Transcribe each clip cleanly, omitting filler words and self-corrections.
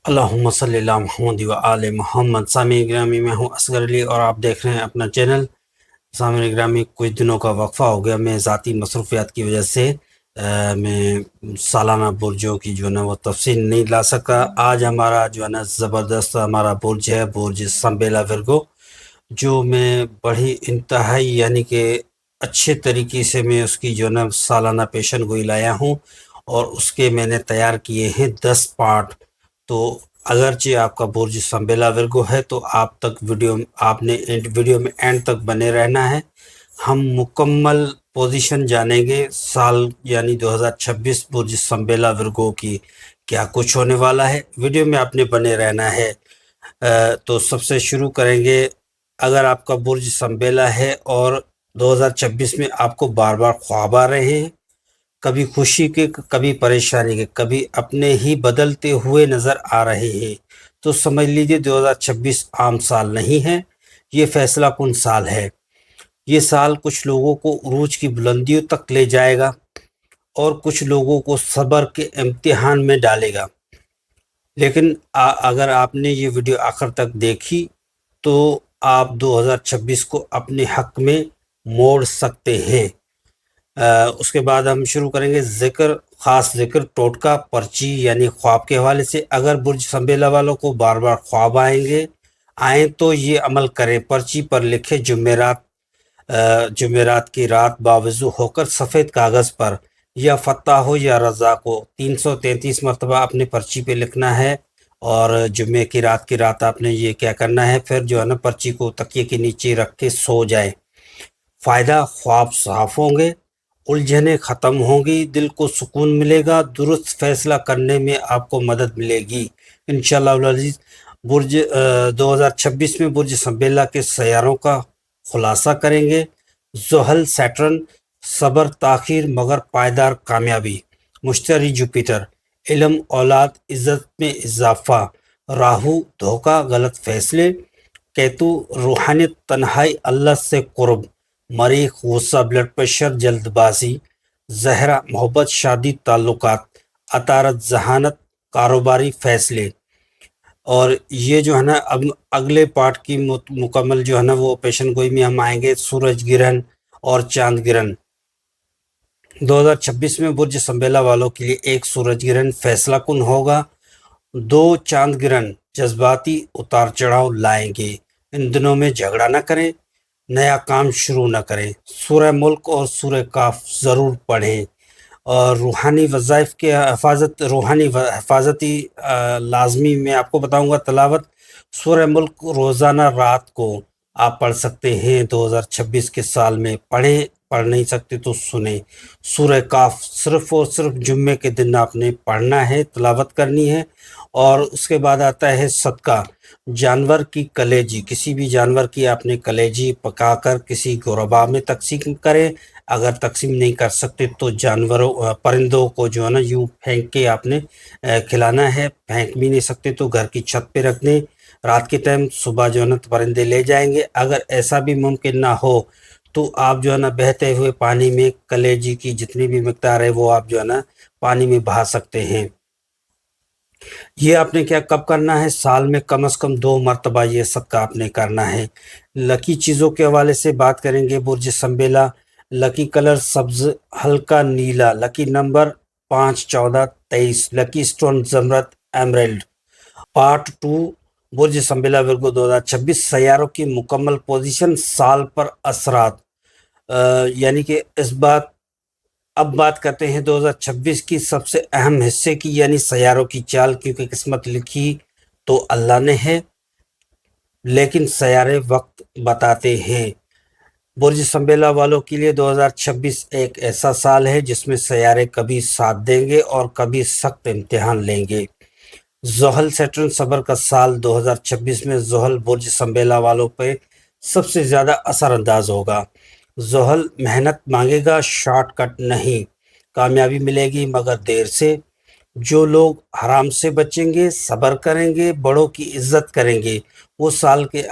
اللہم صلی اللہ محمد و آل محمد۔ سامعین گرامی، میں ہوں اصغر علی اور آپ دیکھ رہے ہیں اپنا چینل۔ سامعین گرامی، کچھ دنوں کا وقفہ ہو گیا، میں ذاتی مصروفیات کی وجہ سے میں سالانہ برجوں کی جو ہے نا وہ تفصیل نہیں لا سکا۔ آج ہمارا جو ہے نا زبردست ہمارا برج ہے، برج سنبیلا ورگو، جو میں بڑی انتہائی یعنی کہ اچھے طریقے سے میں اس کی جو ہے نا سالانہ پیشن گوئی لایا ہوں، اور اس کے میں نے تیار کیے ہیں 10 پارٹ۔ تو اگرچہ آپ کا برج سنبیلا ورگو ہے تو آپ نے ویڈیو میں اینڈ تک بنے رہنا ہے۔ ہم مکمل پوزیشن جانیں گے سال یعنی 2026 برج سنبیلا ورگو کی کیا کچھ ہونے والا ہے، ویڈیو میں آپ نے بنے رہنا ہے۔ تو سب سے شروع کریں گے۔ اگر آپ کا برج سنبیلا ہے اور 2026 میں آپ کو بار بار خواب آ رہے ہیں، کبھی خوشی کے کبھی پریشانی کے، کبھی اپنے ہی بدلتے ہوئے نظر آ رہے ہیں، تو سمجھ لیجئے 2026 عام سال نہیں ہے، یہ فیصلہ کن سال ہے۔ یہ سال کچھ لوگوں کو عروج کی بلندیوں تک لے جائے گا اور کچھ لوگوں کو صبر کے امتحان میں ڈالے گا۔ لیکن اگر آپ نے یہ ویڈیو آخر تک دیکھی تو آپ 2026 کو اپنے حق میں موڑ سکتے ہیں۔ اس کے بعد ہم شروع کریں گے خاص ذکر ٹوٹکا پرچی یعنی خواب کے حوالے سے۔ اگر برج سنبیلا والوں کو بار بار خواب آئیں تو یہ عمل کریں۔ پرچی پر لکھے جمعرات کی رات باوضو ہو کر سفید کاغذ پر، یا فتح ہو یا رضا کو 333 مرتبہ اپنے پرچی پہ لکھنا ہے، اور جمعے کی رات آپ نے یہ کیا کرنا ہے، پھر جو ہے نا پرچی کو تکیے کے نیچے رکھ کے سو جائیں۔ فائدہ: خواب صاف ہوں گے، الجھنیں ختم ہوں گی، دل کو سکون ملے گا، درست فیصلہ کرنے میں آپ کو مدد ملے گی انشاءاللہ العزیز۔ 2026 میں برج سنبیلا کے سیاروں کا خلاصہ کریں گے۔ زحل سیٹرن، صبر تاخیر مگر پائیدار کامیابی۔ مشتری جوپیٹر، علم اولاد عزت میں اضافہ۔ راہو، دھوکہ غلط فیصلے۔ کیتو، روحانیت تنہائی اللہ سے قرب۔ مریخ، غصہ بلڈ پریشر جلد بازی۔ زہرہ، محبت شادی تعلقات۔ عطارد، ذہانت کاروباری فیصلے۔ اور یہ جو ہے نا اب اگلے پارٹ کی مکمل جو ہے نا وہ پیشن گوئی میں ہم آئیں گے۔ سورج گرہن اور چاند گرہن 2026 میں برج سنبیلا والوں کے لیے ایک سورج گرہن فیصلہ کن ہوگا، 2 چاند گرہن جذباتی اتار چڑھاؤ لائیں گے۔ ان دنوں میں جھگڑا نہ کریں، نیا کام شروع نہ کریں۔ سورہ ملک اور سورہ کاف ضرور پڑھیں، اور روحانی وظائف کے روحانی حفاظتی لازمی میں آپ کو بتاؤں گا تلاوت۔ سورہ ملک روزانہ رات کو آپ پڑھ سکتے ہیں 2026 کے سال میں، پڑھ نہیں سکتے تو سنیں۔ سورہ کاف صرف اور صرف جمعے کے دن آپ نے پڑھنا ہے، تلاوت کرنی ہے۔ اور اس کے بعد آتا ہے صدقہ، جانور کی کلیجی، کسی بھی جانور کی آپ نے کلیجی پکا کر کسی غربا میں تقسیم کریں۔ اگر تقسیم نہیں کر سکتے تو پرندوں کو جو ہے نا یوں پھینک کے آپ نے کھلانا ہے۔ پھینک بھی نہیں سکتے تو گھر کی چھت پہ رکھ دیں، رات کے ٹائم، صبح جو ہے نا پرندے لے جائیں گے۔ اگر ایسا بھی ممکن نہ ہو تو آپ جو ہے نا بہتے ہوئے پانی میں کلیجی کی جتنی بھی مقدار ہے وہ آپ جو ہے نا پانی میں بہا سکتے ہیں۔ یہ آپ نے کب کرنا ہے؟ سال میں کم از کم 2 مرتبہ یہ صدقہ آپ نے کرنا ہے۔ لکی چیزوں کے حوالے سے بات کریں گے برج سنبیلا۔ لکی کلر سبز ہلکا نیلا۔ لکی نمبر 5، 14، 23۔ لکی سٹون زمرد ایمریلڈ۔ پارٹ 2، برج سنبیلا ورگو 2026 سیاروں کی مکمل پوزیشن، سال پر اثرات، یعنی کہ اب بات کرتے ہیں 2026 کی سب سے اہم حصے کی، یعنی سیاروں کی چال، کیونکہ قسمت لکھی تو اللہ نے ہے لیکن سیارے وقت بتاتے ہیں۔ برج سنبیلا والوں کے لیے 2026 ایک ایسا سال ہے جس میں سیارے کبھی ساتھ دیں گے اور کبھی سخت امتحان لیں گے۔ زحل سیٹرن صبر کا سال 2026 میں زحل برج سنبیلا والوں پہ سب سے زیادہ اثر انداز ہوگا۔ زحل محنت مانگے گا، شارٹ کٹ نہیں، کامیابی ملے گی مگر دیر سے۔ جو لوگ حرام سے بچیں گے، صبر کریں گے، بڑوں کی عزت کریں گے، وہ سال کے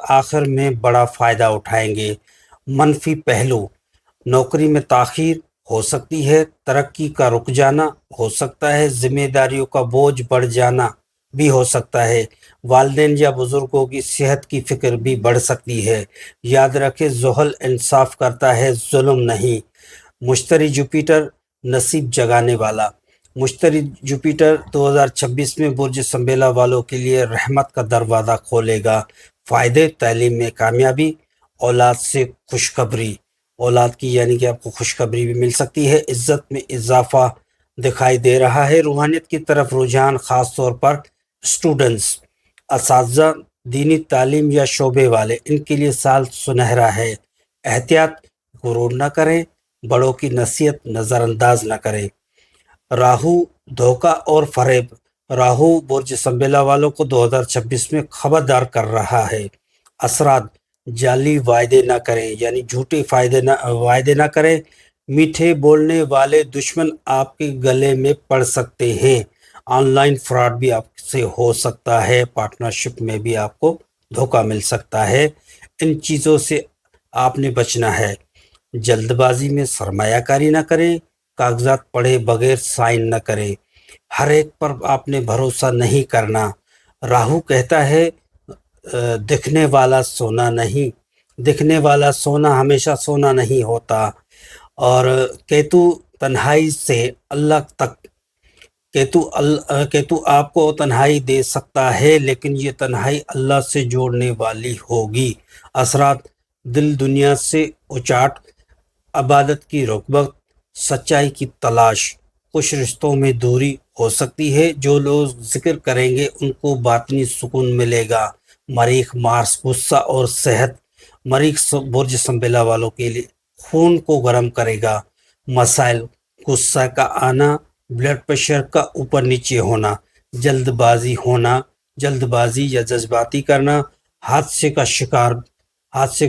آخر میں بڑا فائدہ اٹھائیں گے۔ منفی پہلو: نوکری میں تاخیر ہو سکتی ہے، ترقی کا رک جانا ہو سکتا ہے، ذمہ داریوں کا بوجھ بڑھ جانا بھی ہو سکتا ہے۔ والدین یا بزرگوں کی صحت کی فکر بھی بڑھ سکتی ہے۔ یاد رکھیں زحل انصاف کرتا ہے، ظلم نہیں۔ مشتری جوپیٹر نصیب جگانے والا۔ مشتری جوپیٹر 2026 میں برج سنبیلا والوں کے لیے رحمت کا دروازہ کھولے گا۔ فائدے: تعلیم میں کامیابی، اولاد سے خوشخبری، اولاد کی یعنی کہ آپ کو خوشخبری بھی مل سکتی ہے۔ عزت میں اضافہ دکھائی دے رہا ہے۔ روحانیت کی طرف رجحان، خاص طور پر اسٹوڈنٹس، اساتذہ، دینی تعلیم یا شعبے والے، ان کے لیے سال سنہرا ہے۔ احتیاط: غرور نہ کریں، بڑوں کی نصیحت نظر انداز نہ کریں۔ راہو دھوکہ اور فریب۔ راہو برج سنبیلا والوں کو 2026 میں خبردار کر رہا ہے۔ اثرات: جعلی وعدے نہ کریں، یعنی جھوٹے وعدے نہ کریں۔ میٹھے بولنے والے دشمن آپ کے گلے میں پڑ سکتے ہیں۔ آن لائن فراڈ بھی آپ سے ہو سکتا ہے۔ پارٹنرشپ میں بھی آپ کو دھوکہ مل سکتا ہے۔ ان چیزوں سے آپ نے بچنا ہے۔ جلد بازی میں سرمایہ کاری نہ کریں، کاغذات پڑھے بغیر سائن نہ کریں۔ ہر ایک پر آپ نے بھروسہ نہیں کرنا۔ راہو کہتا ہے دکھنے والا سونا نہیں، دکھنے والا سونا ہمیشہ سونا نہیں ہوتا۔ اور کیتو تنہائی سے اللہ تک، کیتو آپ کو تنہائی دے سکتا ہے، لیکن یہ تنہائی اللہ سے جوڑنے والی ہوگی۔ اثرات: دل دنیا سے اچاٹ، عبادت کی رغبت، سچائی کی تلاش۔ کچھ رشتوں میں دوری ہو سکتی ہے۔ جو لوگ ذکر کریں گے ان کو باطنی سکون ملے گا۔ مریخ مارس، غصہ اور صحت۔ مریخ برج سنبیلا والوں کے لیے خون کو گرم کرے گا۔ مسائل: غصہ کا آنا، بلڈ پریشر کا اوپر نیچے ہونا، جلد بازی یا جذباتی کرنا، حادثے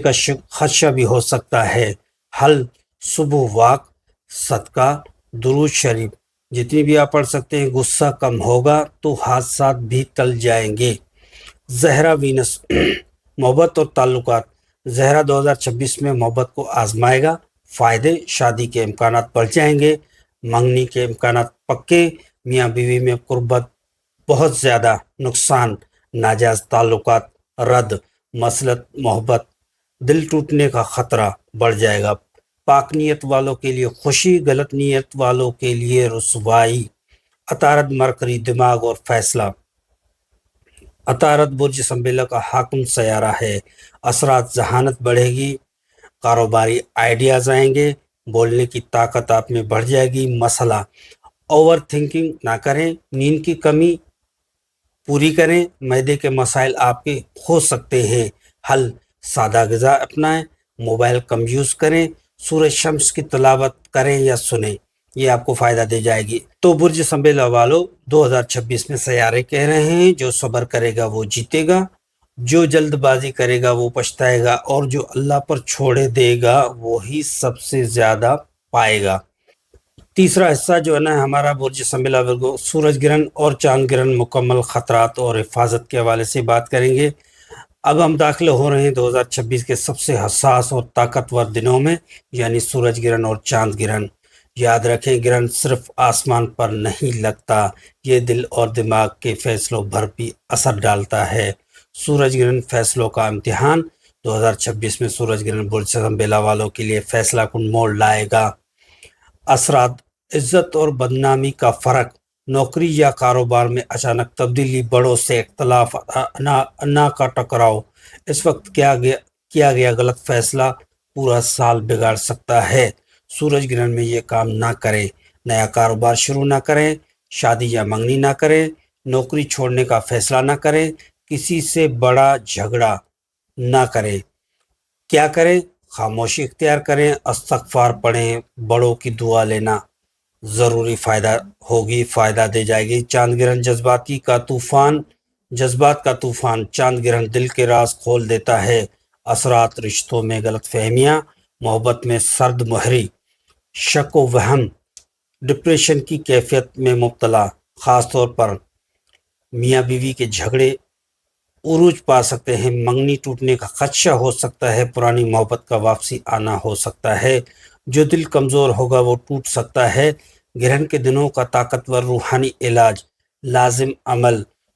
کا خدشہ بھی ہو سکتا ہے۔ حل: صبح واک، صدقہ، درود شریف جتنی بھی آپ پڑھ سکتے ہیں۔ غصہ کم ہوگا تو حادثات بھی ٹل جائیں گے۔ زہرہ وینس، محبت اور تعلقات۔ زہرہ 2026 میں محبت کو آزمائے گا۔ فائدے: شادی کے امکانات بڑھ جائیں گے، منگنی کے امکانات پکے، میاں بیوی میں قربت بہت زیادہ، نقصان: ناجائز تعلقات رد، مسلط محبت، دل ٹوٹنے کا خطرہ بڑھ جائے گا۔ پاک نیت والوں کے لیے خوشی، غلط نیت والوں کے لیے رسوائی۔ عطارد مرکری، دماغ اور فیصلہ۔ عطارد برج سنبیلا کا حاکم سیارہ ہے۔ اثرات: ذہانت بڑھے گی، کاروباری آئیڈیاز آئیں گے، بولنے کی طاقت آپ میں بڑھ جائے گی۔ مسئلہ: اوور تھنکنگ نہ کریں، نیند کی کمی پوری کریں، معدے کے مسائل آپ کے ہو سکتے ہیں۔ حل: سادہ غذا اپنائیں، موبائل کم یوز کریں، سورج شمس کی تلاوت کریں یا سنیں، یہ آپ کو فائدہ دے جائے گی۔ تو برج سنبیلا والوں 2026 میں سیارے کہہ رہے ہیں جو صبر کرے گا وہ جیتے گا، جو جلد بازی کرے گا وہ پچھتائے گا، اور جو اللہ پر چھوڑے دے گا وہی سب سے زیادہ پائے گا۔ تیسرا حصہ جو ہے نا ہمارا برج سنبیلا ورگو، سورج گرہن اور چاند گرہن، مکمل خطرات اور حفاظت کے حوالے سے بات کریں گے۔ اب ہم داخل ہو رہے ہیں 2026 کے سب سے حساس اور طاقتور دنوں میں، یعنی سورج گرہن اور چاند گرہن۔ یاد رکھیں گرہن صرف آسمان پر نہیں لگتا، یہ دل اور دماغ کے فیصلوں پر بھی اثر ڈالتا ہے۔ سورج گرہن فیصلوں کا امتحان۔ 2026 میں سورج گرہن برج سنبیلا والوں کے لیے فیصلہ کن موڑ لائے گا۔ اثرات: عزت اور بدنامی کا فرق، نوکری یا کاروبار میں اچانک تبدیلی، بڑوں سے اختلاف، انا کا ٹکراؤ۔ اس وقت کیا گیا غلط فیصلہ پورا سال بگاڑ سکتا ہے۔ سورج گرہن میں یہ کام نہ کریں، نیا کاروبار شروع نہ کریں، شادی یا منگنی نہ کریں، نوکری چھوڑنے کا فیصلہ نہ کریں، کسی سے بڑا جھگڑا نہ کریں۔ کیا کریں؟ خاموشی اختیار کریں، استغفار پڑھیں، بڑوں کی دعا لینا ضروری فائدہ دے جائے گی۔ چاند گرہن جذبات کا طوفان، چاند گرہن دل کے راز کھول دیتا ہے۔ اثرات: رشتوں میں غلط فہمیاں، محبت میں سرد مہری، شک و وہم، ڈپریشن کی کیفیت میں مبتلا، خاص طور پر میاں بیوی کے جھگڑے عروج پا سکتے ہیں، منگنی ٹوٹنے کا خدشہ ہو سکتا ہے، پرانی محبت کا واپسی آنا ہو سکتا ہے، جو دل کمزور ہوگا وہ ٹوٹ سکتا ہے۔ گرہن کے دنوں کا طاقتور روحانی علاج، لازم عمل،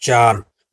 4,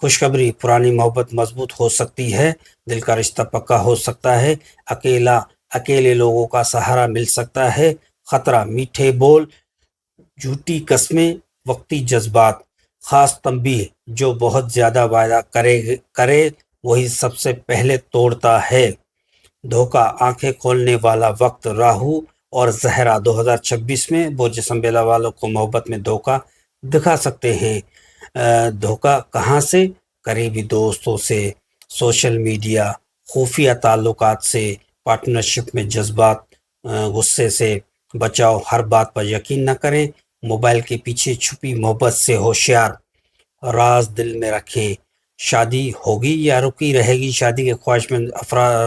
خوشخبری، پرانی محبت مضبوط ہو سکتی ہے، دل کا رشتہ پکا ہو سکتا ہے، اکیلے لوگوں کا سہارا مل سکتا ہے۔ خطرہ، میٹھے بول، جھوٹی قسمیں، وقتی جذبات۔ خاص تنبیہ، جو بہت زیادہ وعدہ کرے وہی سب سے پہلے توڑتا ہے۔ دھوکہ، آنکھیں کھولنے والا وقت۔ راہو اور زہرہ 2026 میں برج سنبیلا والوں کو محبت میں دھوکہ دکھا سکتے ہیں۔ دھوکہ کہاں سے؟ قریبی دوستوں سے، سوشل میڈیا، خفیہ تعلقات سے، پارٹنرشپ میں جذبات، غصے سے بچاؤ، ہر بات پر یقین نہ کریں، موبائل کے پیچھے چھپی محبت سے ہوشیار، راز دل میں رکھیں۔ شادی ہوگی یا رکی رہے گی؟ شادی کے خواہش مند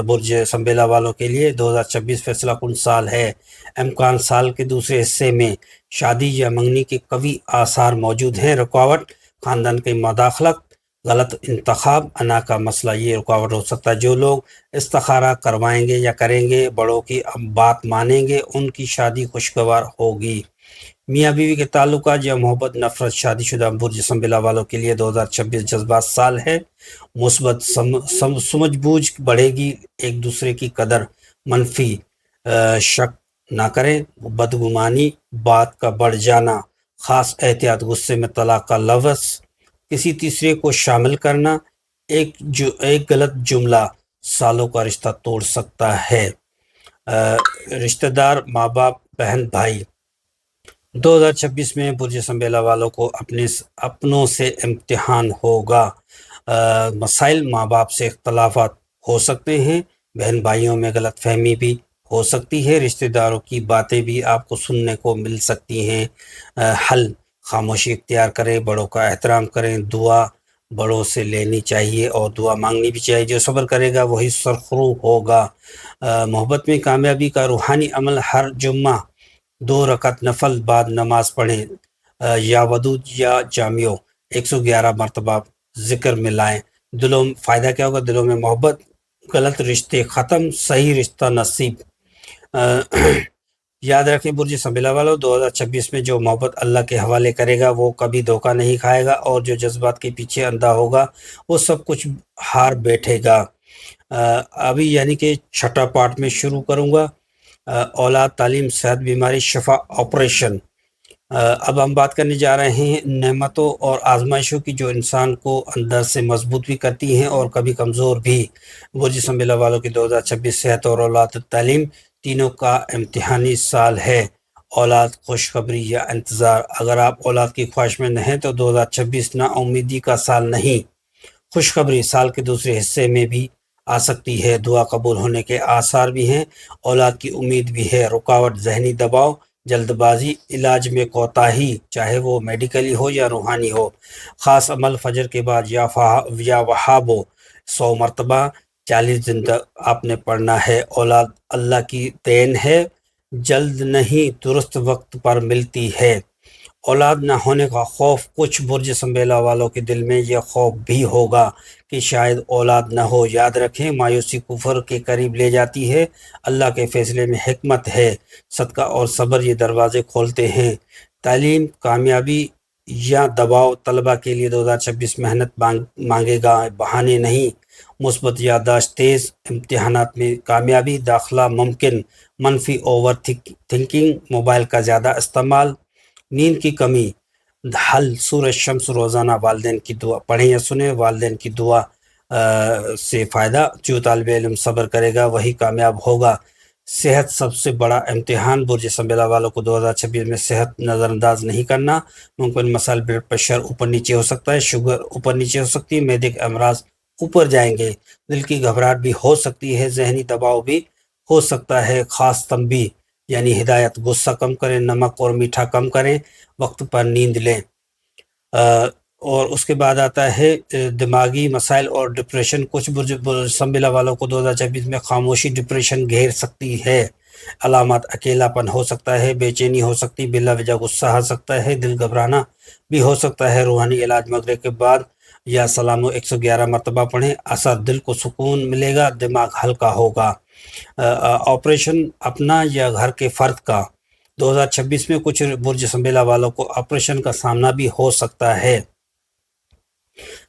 برج سنبیلا والوں کے لیے 2026 فیصلہ کن سال ہے۔ امکان، سال کے دوسرے حصے میں شادی یا منگنی کے قوی آثار موجود ہیں۔ رکاوٹ، خاندان کی مداخلت، غلط انتخاب، انا کا مسئلہ، یہ رکاوٹ ہو سکتا ہے۔ جو لوگ استخارہ کروائیں گے یا کریں گے، بڑوں کی بات مانیں گے، ان کی شادی خوشگوار ہوگی۔ میاں بیوی کے تعلقات یا محبت، نفرت، شادی شدہ برج سنبیلا والوں کے لیے 2026 جذبات سال ہے۔ مثبت سمجھ بوجھ بڑھے گی، ایک دوسرے کی قدر، منفی شک نہ کریں، بدگمانی، بات کا بڑھ جانا، خاص احتیاط، غصے میں طلاق کا لفظ، کسی تیسرے کو شامل کرنا، ایک غلط جملہ سالوں کا رشتہ توڑ سکتا ہے۔ رشتہ دار، ماں باپ، بہن بھائی، 2026 میں برج سنبیلا والوں کو اپنوں سے امتحان ہوگا۔ مسائل، ماں باپ سے اختلافات ہو سکتے ہیں، بہن بھائیوں میں غلط فہمی بھی ہو سکتی ہے، رشتہ داروں کی باتیں بھی آپ کو سننے کو مل سکتی ہیں۔ حل، خاموشی اختیار کریں، بڑوں کا احترام کریں، دعا بڑوں سے لینی چاہیے اور دعا مانگنی بھی چاہیے، جو صبر کرے گا وہی سرخرو ہوگا۔ محبت میں کامیابی کا روحانی عمل، ہر جمعہ 2 رکعت نفل بعد نماز پڑھیں، یا ودود یا جامعوں 111 مرتبہ ذکر میں لائیں۔ دلوں میں فائدہ کیا ہوگا؟ دلوں میں محبت، غلط رشتے ختم، صحیح رشتہ نصیب۔ یاد رکھیں برج سنبیلا والوں، 2026 میں جو محبت اللہ کے حوالے کرے گا وہ کبھی دھوکہ نہیں کھائے گا، اور جو جذبات کے پیچھے اندھا ہوگا وہ سب کچھ ہار بیٹھے گا۔ ابھی یعنی کہ چھٹا پارٹ میں شروع کروں گا، اولاد، تعلیم، صحت، بیماری، شفا، آپریشن۔ اب ہم بات کرنے جا رہے ہیں نعمتوں اور آزمائشوں کی، جو انسان کو اندر سے مضبوط بھی کرتی ہیں اور کبھی کمزور بھی۔ برج سنبیلا والوں کی 2026 صحت اور اولاد، تعلیم، تینوں کا امتحانی سال ہے۔ اولاد، خوشخبری یا انتظار، اگر آپ اولاد کی خواہش مند ہیں تو 2026 نا امیدی کا سال نہیں، خوشخبری سال کے دوسرے حصے میں بھی آ سکتی ہے، دعا قبول ہونے کے آثار بھی ہیں، اولاد کی امید بھی ہے۔ رکاوٹ، ذہنی دباؤ، جلد بازی، علاج میں کوتاہی، چاہے وہ میڈیکلی ہو یا روحانی ہو، خاص عمل فجر کے بعد یا وہابو 100 مرتبہ 40 دن تک آپ نے پڑھنا ہے۔ اولاد اللہ کی دین ہے، جلد نہیں درست وقت پر ملتی ہے۔ اولاد نہ ہونے کا خوف، کچھ برج سنبیلا والوں کے دل میں یہ خوف بھی ہوگا کہ شاید اولاد نہ ہو۔ یاد رکھیں، مایوسی کفر کے قریب لے جاتی ہے، اللہ کے فیصلے میں حکمت ہے، صدقہ اور صبر یہ دروازے کھولتے ہیں۔ تعلیم، کامیابی یا دباؤ، طلبہ کے لیے 2026 محنت مانگے گا، بہانے نہیں، مثبت یادداشت تیز، امتحانات میں کامیابی، داخلہ ممکن، منفی اوور تھنکنگ، موبائل کا زیادہ استعمال، نیند کی کمی۔ حل، سورج شمس، روزانہ والدین کی دعا پڑھیں یا سنیں، والدین کی دعا سے فائدہ، جو طالب علم صبر کرے گا وہی کامیاب ہوگا۔ صحت، سب سے بڑا امتحان، برج سنبیلا والوں کو 2026 میں صحت نظر انداز نہیں کرنا، ممکن مسائل، بلڈ پریشر اوپر نیچے ہو سکتا ہے، شوگر اوپر نیچے ہو سکتی ہے، معدے کے امراض اوپر جائیں گے، دل کی گھبراہٹ بھی ہو سکتی ہے، ذہنی دباؤ بھی ہو سکتا ہے۔ خاص تنبیہ یعنی ہدایت، غصہ کم کریں، نمک اور میٹھا کم کریں، وقت پر نیند لیں۔ اور اس کے بعد آتا ہے دماغی مسائل اور ڈپریشن، کچھ برج سنبیلا والوں کو 2026 میں خاموشی ڈپریشن گھیر سکتی ہے، علامات، اکیلا پن ہو سکتا ہے، بے چینی ہو سکتی، بلا وجہ غصہ آ سکتا ہے، دل گھبرانا بھی ہو سکتا ہے۔ روحانی علاج، مغرب کے بعد یا سلام 111 مرتبہ پڑھیں، اثر، دل کو سکون ملے گا، دماغ ہلکا ہوگا۔ آپریشن، اپنا یا گھر کے فرد کا، 2026 میں کچھ برج سنبیلا والوں کو آپریشن کا سامنا بھی ہو سکتا ہے۔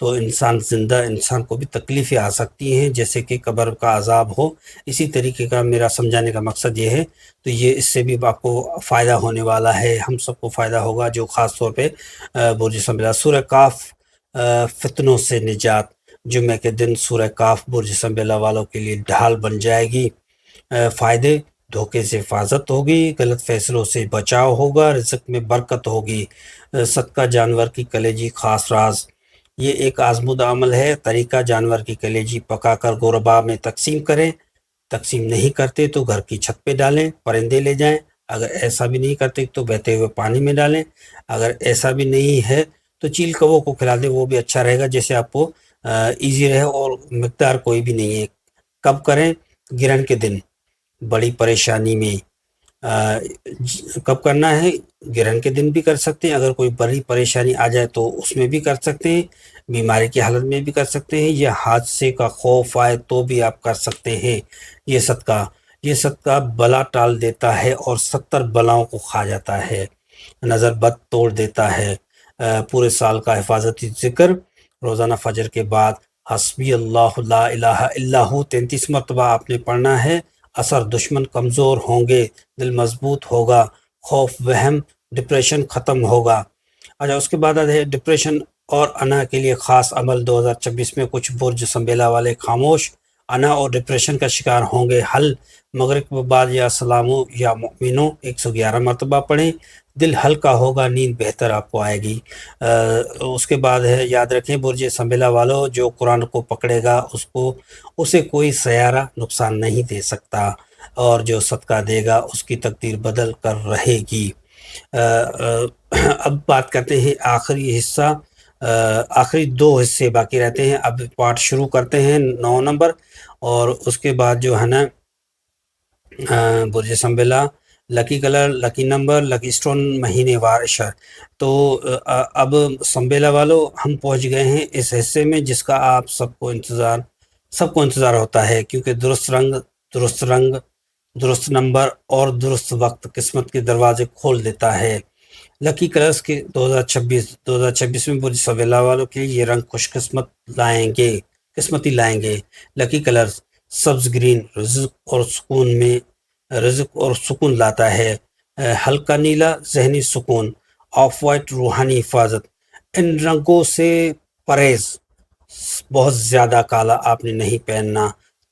تو انسان کو بھی تکلیفیں آ سکتی ہیں، جیسے کہ قبر کا عذاب ہو۔ اسی طریقے کا میرا سمجھانے کا مقصد یہ ہے، تو یہ اس سے بھی آپ کو فائدہ ہونے والا ہے، ہم سب کو فائدہ ہوگا، جو خاص طور پہ برج سنبلا۔ سورہ کاف فتنوں سے نجات، جمعہ کے دن سورہ کاف برج سنبلا والوں کے لیے ڈھال بن جائے گی۔ فائدے: دھوکے سے حفاظت ہوگی، غلط فیصلوں سے بچاؤ ہوگا، رزق میں برکت ہوگی۔ صدقہ جانور کی کلیجی خاص راز: یہ ایک آزمودہ عمل ہے۔ طریقہ: جانور کی کلیجی پکا کر غربا میں تقسیم کریں، تقسیم نہیں کرتے تو گھر کی چھت پہ ڈالیں، پرندے لے جائیں، اگر ایسا بھی نہیں کرتے تو بہتے ہوئے پانی میں ڈالیں، اگر ایسا بھی نہیں ہے تو چیل کووں کو کھلا دیں، وہ بھی اچھا رہے گا، جیسے آپ کو ایزی رہے اور مقدار کوئی بھی نہیں ہے۔ کب کریں؟ گرہن کے دن، بڑی پریشانی میں۔ کب کرنا ہے؟ گرہن کے دن بھی کر سکتے ہیں، اگر کوئی بڑی پریشانی آ جائے تو اس میں بھی کر سکتے ہیں، بیماری کی حالت میں بھی کر سکتے ہیں، یا حادثے کا خوف آئے تو بھی آپ کر سکتے ہیں۔ یہ صدقہ بلا ٹال دیتا ہے اور 70 بلاؤں کو کھا جاتا ہے، نظر بد توڑ دیتا ہے۔ پورے سال کا حفاظتی ذکر: روزانہ فجر کے بعد حسبی اللہ لا الہ الا ہو 33 مرتبہ آپ نے پڑھنا ہے۔ اثر: دشمن کمزور ہوں گے، دل مضبوط ہوگا، خوف، وہم، ڈپریشن ختم ہوگا۔ اچھا، اس کے بعد ہے ڈپریشن اور انا کے لیے خاص عمل۔ 2026 میں کچھ برج سنبیلا والے خاموش، انا اور ڈپریشن کا شکار ہوں گے۔ حل: مغرب کے بعد یا سلامو یا مؤمنوں 111 مرتبہ پڑھیں، دل ہلکا ہوگا، نیند بہتر آپ کو آئے گی۔ اس کے بعد ہے، یاد رکھیں برج سنبیلا والوں، جو قرآن کو پکڑے گا اسے کوئی سیارہ نقصان نہیں دے سکتا، اور جو صدقہ دے گا اس کی تقدیر بدل کر رہے گی۔ اب بات کرتے ہیں آخری حصہ، آخری 2 حصے باقی رہتے ہیں، اب پارٹ شروع کرتے ہیں 9 نمبر، اور اس کے بعد جو ہے نا برج سنبیلا، لکی کلر، لکی نمبر، لکی سٹون، مہینے وار اشار۔ تو اب سنبیلا والو ہم پہنچ گئے ہیں اس حصے میں جس کا آپ سب کو انتظار ہوتا ہے، کیونکہ درست نمبر اور درست وقت قسمت کے دروازے کھول دیتا ہے۔ لکی کلرز کے 2026 میں برج سنبیلا والوں کے لیے یہ رنگ قسمتی لائیں گے۔ لکی کلرز: سبز گرین، رزق اور سکون لاتا ہے، ہلکا نیلا ذہنی سکون، آف وائٹ روحانی حفاظت۔ ان رنگوں سے پرہیز: بہت زیادہ کالا آپ نے نہیں پہننا،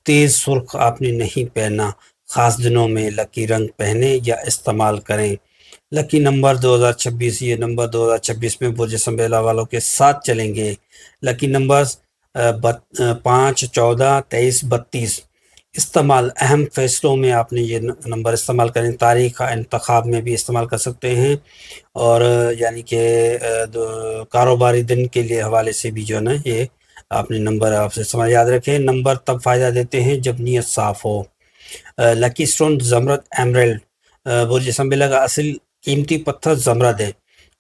تیز سرخ آپ نے نہیں پہننا، خاص دنوں میں لکی رنگ پہنیں یا استعمال کریں۔ لکی نمبر 2026، یہ نمبر 2026 میں برج سنبیلا والوں کے ساتھ چلیں گے۔ لکی نمبرز 5، 14، 23، 32۔ استعمال: اہم فیصلوں میں آپ نے یہ نمبر استعمال کریں، تاریخ کا انتخاب میں بھی استعمال کر سکتے ہیں، اور یعنی کہ کاروباری دن کے لیے حوالے سے بھی جو ہے نا یہ آپ نے نمبر آپ سے استعمال یاد رکھیں۔ نمبر تب فائدہ دیتے ہیں جب نیت صاف ہو۔ لکی سٹون زمرد ایمریلڈ، برج سنبیلا کا اصل قیمتی پتھر زمرد ہے۔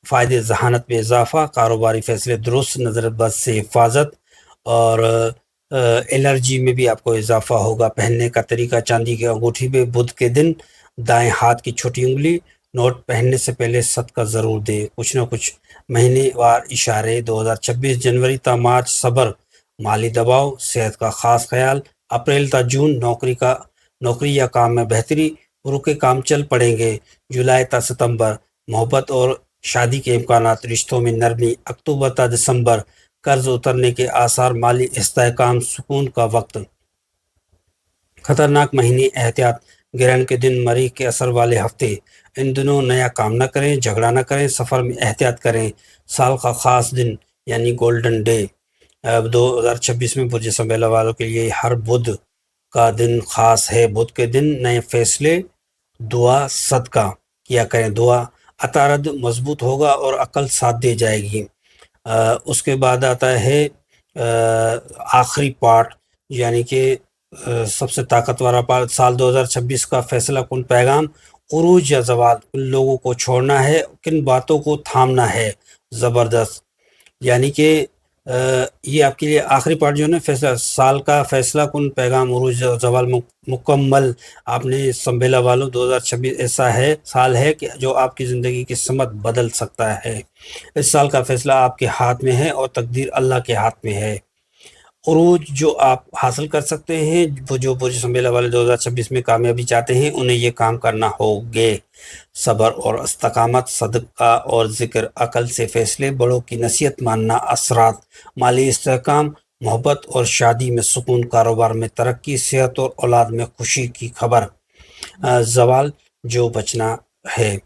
فائدے: ذہانت میں اضافہ، کاروباری فیصلے درست، نظر بد سے حفاظت، اور الرجی میں بھی آپ کو اضافہ ہوگا۔ پہننے کا طریقہ: چاندی کی انگوٹھی پہ بدھ کے دن دائیں ہاتھ کی چھوٹی انگلی، نوٹ پہننے سے پہلے صدقہ ضرور دیں۔ کچھ نہ کچھ مہینے وار اشارے: 2026 جنوری تا مارچ صبر، مالی دباؤ، صحت کا خاص خیال۔ اپریل تا جون نوکری یا کام میں بہتری، رکے کام چل پڑیں گے۔ جولائی تا ستمبر محبت اور شادی کے امکانات، رشتوں میں نرمی۔ اکتوبر تا دسمبر قرض اترنے کے آثار، مالی استحکام، سکون کا وقت۔ خطرناک مہینے احتیاط: گرہن کے دن، مریخ کے اثر والے ہفتے، ان دنوں نیا کام نہ کریں، جھگڑا نہ کریں، سفر میں احتیاط کریں۔ سال کا خاص دن یعنی گولڈن ڈے 2026 میں برج سنبیلا والوں کے لیے ہر بدھ کا دن خاص ہے۔ بدھ کے دن نئے فیصلے، دعا، صدقہ کیا کریں۔ دعا: عطارد مضبوط ہوگا اور عقل ساتھ دے جائے گی۔ اس کے بعد آتا ہے آخری پارٹ، یعنی کہ سب سے طاقتور پارٹ، سال 2026 کا فیصلہ کن پیغام: عروج یا زوال، کن لوگوں کو چھوڑنا ہے، کن باتوں کو تھامنا ہے۔ زبردست، یعنی کہ یہ آپ کے لیے آخری پارٹ جو ہے نا فیصلہ سال کا فیصلہ کن پیغام عروج اور زوال مکمل آپ نے سنبھیلا والوں 2026 ایسا ہے سال ہے کہ جو آپ کی زندگی کی سمت بدل سکتا ہے۔ اس سال کا فیصلہ آپ کے ہاتھ میں ہے اور تقدیر اللہ کے ہاتھ میں ہے۔ عروج جو آپ حاصل کر سکتے ہیں، وہ جو برج سنبیلا والے 2026 میں کامیابی چاہتے ہیں انہیں یہ کام کرنا ہوگے: صبر اور استقامت، صدقہ اور ذکر، عقل سے فیصلے، بڑوں کی نصیحت ماننا، اثرات، مالی استحکام، محبت اور شادی میں سکون، کاروبار میں ترقی، صحت اور اولاد میں خوشی کی خبر۔ زوال جو بچنا ہے،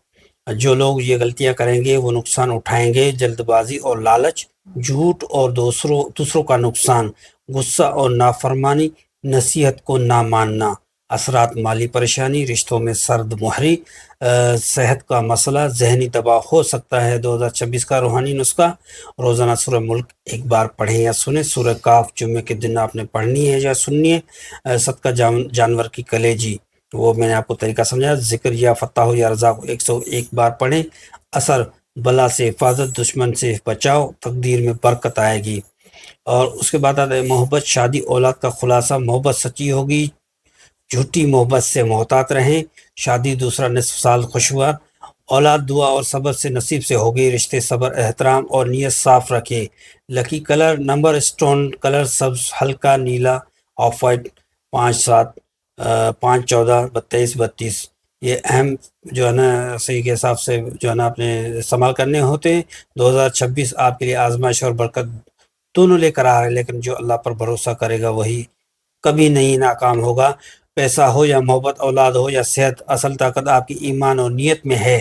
جو لوگ یہ غلطیاں کریں گے وہ نقصان اٹھائیں گے: جلد بازی اور لالچ، جھوٹ اور دوسروں کا نقصان، غصہ اور نافرمانی، نصیحت کو نہ ماننا۔ اثرات: مالی پریشانی، رشتوں میں سرد مہری، صحت کا مسئلہ، ذہنی دباؤ ہو سکتا ہے۔ 2026 کا روحانی نسخہ: روزانہ سورہ ملک ایک بار پڑھیں یا سنیں، سورہ کاف جمعے کے دن آپ نے پڑھنی ہے یا سننی ہے۔ صدقہ جانور کی کلیجی، وہ میں نے آپ کو طریقہ سمجھا۔ ذکر یا فتح یا رضا کو 101 بار پڑھیں۔ اثر: بلا سے حفاظت، دشمن سے بچاؤ، تقدیر میں برکت آئے گی۔ اور اس کے بعد آتا ہے محبت، شادی، اولاد کا خلاصہ: محبت سچی ہوگی، جھوٹی محبت سے محتاط رہیں۔ شادی دوسرا نصف سال خوشگوار، اولاد دعا اور صبر سے نصیب سے ہوگی۔ رشتے صبر، احترام اور نیت صاف رکھیں۔ لکی کلر، نمبر، اسٹون کلر سبز، ہلکا نیلا، آف وائٹ، 5/7، 5/14، 22/32۔ یہ اہم جو ہے نا صحیح کے حساب سے جو ہے نا آپ نے استعمال کرنے ہوتے ہیں۔ 2026 آپ کے لیے آزمائش اور برکت دونوں لے کر آ رہے ہیں، لیکن جو اللہ پر بھروسہ کرے گا وہی کبھی نہیں ناکام ہوگا۔ پیسہ ہو یا محبت، اولاد ہو یا صحت، اصل طاقت آپ کی ایمان اور نیت میں ہے۔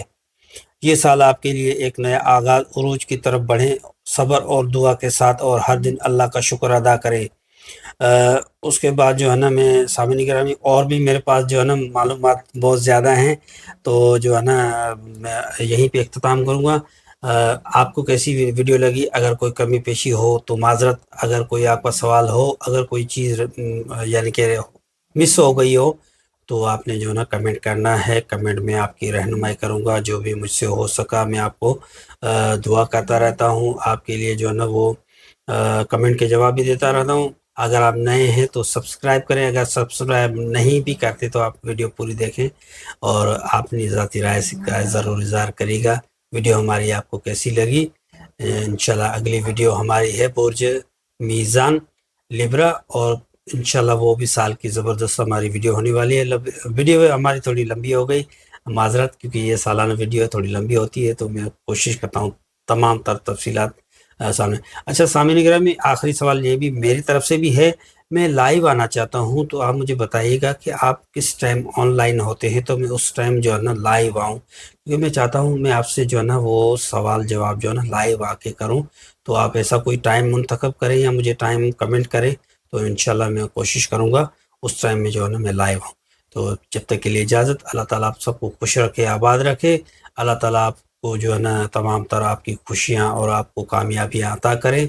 یہ سال آپ کے لیے ایک نیا آغاز، عروج کی طرف بڑھیں صبر اور دعا کے ساتھ، اور ہر دن اللہ کا شکر ادا کریں۔ اس کے بعد جو ہے نا میں سامعین گرامی اور بھی میرے پاس جو ہے نا معلومات بہت زیادہ ہیں، تو جو ہے نا میں یہیں پہ اختتام کروں گا۔ آپ کو کیسی ویڈیو لگی؟ اگر کوئی کمی پیشی ہو تو معذرت، اگر کوئی آپ کا سوال ہو، اگر کوئی چیز یعنی کہ مس ہو گئی ہو تو آپ نے جو ہے نا کمنٹ کرنا ہے۔ کمنٹ میں آپ کی رہنمائی کروں گا، جو بھی مجھ سے ہو سکا میں آپ کو دعا کرتا رہتا ہوں۔ آپ کے لیے جو ہے نا وہ کمنٹ کے جواب بھی دیتا رہتا ہوں۔ اگر آپ نئے ہیں تو سبسکرائب کریں، اگر سبسکرائب نہیں بھی کرتے تو آپ ویڈیو پوری دیکھیں، اور اپنی ذاتی رائے کا ضرور اظہار کرے گا۔ ویڈیو ہماری آپ کو کیسی لگی؟ انشاءاللہ اگلی ویڈیو ہماری ہے برج میزان لیبرا، اور انشاءاللہ وہ بھی سال کی زبردست ہماری ویڈیو ہونے والی ہے۔ ویڈیو ہماری تھوڑی لمبی ہو گئی، معذرت، کیونکہ یہ سالانہ ویڈیو تھوڑی لمبی ہوتی ہے، تو میں کوشش کرتا ہوں تمام تر تفصیلات سامنے۔ اچھا سامعین گرامی، آخری سوال یہ بھی میری طرف سے بھی ہے، میں لائیو آنا چاہتا ہوں، تو آپ مجھے بتائیے گا کہ آپ کس ٹائم آن لائن ہوتے ہیں، تو میں اس ٹائم جو ہے نا لائیو آؤں، کیونکہ میں چاہتا ہوں میں آپ سے جو ہے نا وہ سوال جواب جو ہے نا لائیو آ کے کروں۔ تو آپ ایسا کوئی ٹائم منتخب کریں یا مجھے ٹائم کمنٹ کریں، تو انشاءاللہ میں کوشش کروں گا اس ٹائم میں جو ہے نا میں لائیو ہوں۔ تو جب تک کے لیے اجازت، اللہ تعالیٰ آپ سب کو خوش رکھے، آباد رکھے۔ اللہ تعالیٰ آپ کو جو ہے نا تمام طرح آپ کی خوشیاں اور آپ کو کامیابیاں عطا کرے،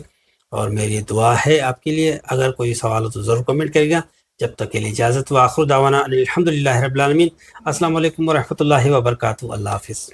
اور میری دعا ہے آپ کے لیے۔ اگر کوئی سوال ہو تو ضرور کمنٹ کرے گا۔ جب تک کے لیے اجازت، وآخر دعوانا الحمدللہ رب العالمین۔ السلام علیکم ورحمۃ اللہ وبرکاتہ۔ اللہ حافظ۔